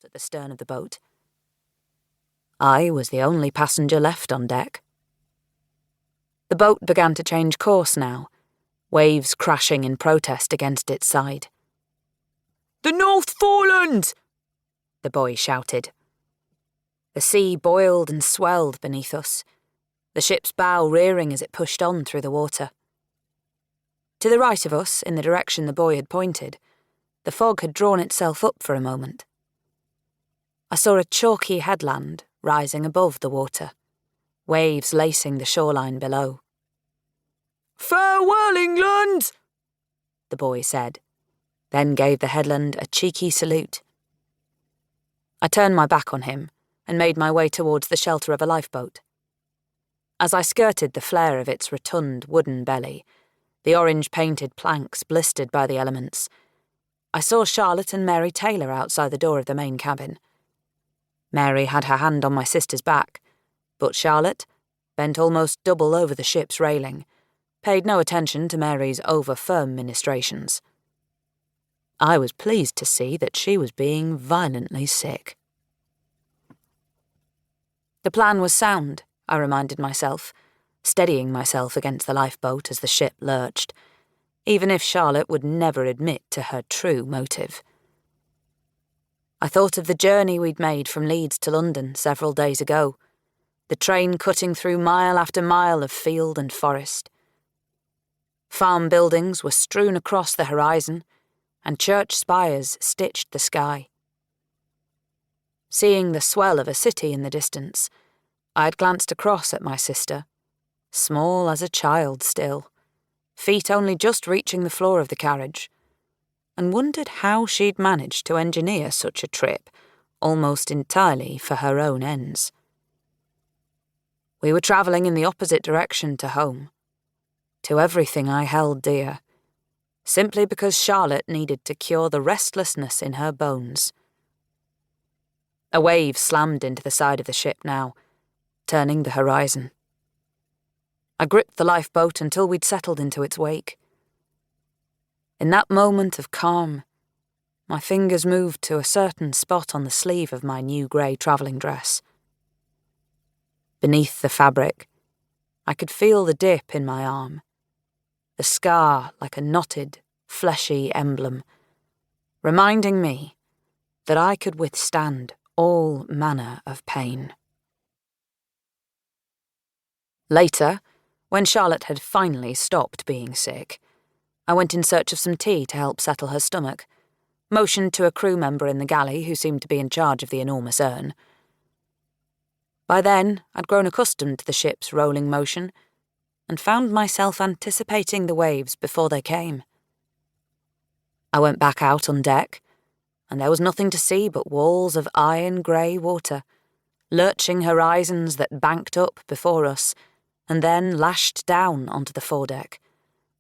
at the stern of the boat. I was the only passenger left on deck. The boat began to change course now, waves crashing in protest against its side. "The North Foreland!" the boy shouted. The sea boiled and swelled beneath us, the ship's bow rearing as it pushed on through the water. To the right of us, in the direction the boy had pointed, the fog had drawn itself up for a moment. I saw a chalky headland rising above the water, waves lacing the shoreline below. "Farewell, England!" the boy said, then gave the headland a cheeky salute. I turned my back on him and made my way towards the shelter of a lifeboat. As I skirted the flare of its rotund wooden belly, the orange-painted planks blistered by the elements, I saw Charlotte and Mary Taylor outside the door of the main cabin. Mary had her hand on my sister's back, but Charlotte, bent almost double over the ship's railing, paid no attention to Mary's over-firm ministrations. I was pleased to see that she was being violently sick. The plan was sound, I reminded myself, steadying myself against the lifeboat as the ship lurched, even if Charlotte would never admit to her true motive. I thought of the journey we'd made from Leeds to London several days ago, the train cutting through mile after mile of field and forest. Farm buildings were strewn across the horizon, and church spires stitched the sky. Seeing the swell of a city in the distance, I had glanced across at my sister, small as a child still, feet only just reaching the floor of the carriage, and wondered how she'd managed to engineer such a trip almost entirely for her own ends. We were travelling in the opposite direction to home, to everything I held dear, simply because Charlotte needed to cure the restlessness in her bones. A wave slammed into the side of the ship now, turning the horizon. I gripped the lifeboat until we'd settled into its wake. In that moment of calm, my fingers moved to a certain spot on the sleeve of my new grey travelling dress. Beneath the fabric, I could feel the dip in my arm, the scar like a knotted, fleshy emblem, reminding me that I could withstand all manner of pain. Later, when Charlotte had finally stopped being sick, I went in search of some tea to help settle her stomach, motioned to a crew member in the galley who seemed to be in charge of the enormous urn. By then, I'd grown accustomed to the ship's rolling motion and found myself anticipating the waves before they came. I went back out on deck, and there was nothing to see but walls of iron-grey water, lurching horizons that banked up before us and then lashed down onto the foredeck,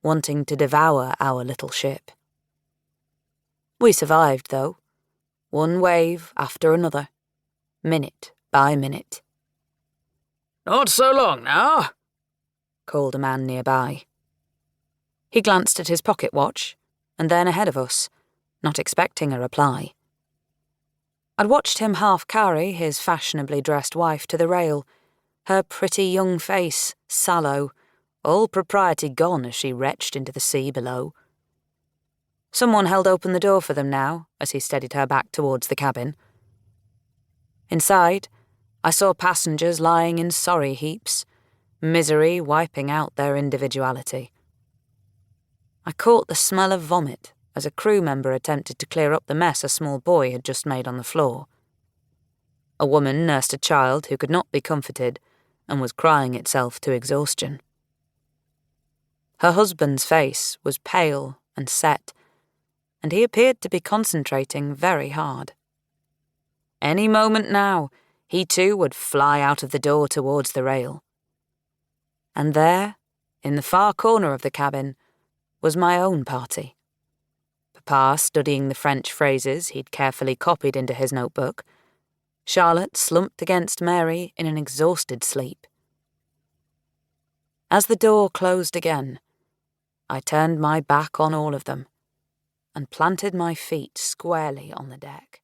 wanting to devour our little ship. We survived, though, one wave after another, minute by minute. "Not so long now," called a man nearby. He glanced at his pocket watch, and then ahead of us, not expecting a reply. I'd watched him half carry his fashionably dressed wife to the rail, her pretty young face sallow, all propriety gone as she retched into the sea below. Someone held open the door for them now, as he steadied her back towards the cabin. Inside, I saw passengers lying in sorry heaps, misery wiping out their individuality. I caught the smell of vomit as a crew member attempted to clear up the mess a small boy had just made on the floor. A woman nursed a child who could not be comforted and was crying itself to exhaustion. Her husband's face was pale and set, and he appeared to be concentrating very hard. Any moment now, he too would fly out of the door towards the rail. And there, in the far corner of the cabin, was my own party. Papa studying the French phrases he'd carefully copied into his notebook, Charlotte slumped against Mary in an exhausted sleep. As the door closed again, I turned my back on all of them and planted my feet squarely on the deck.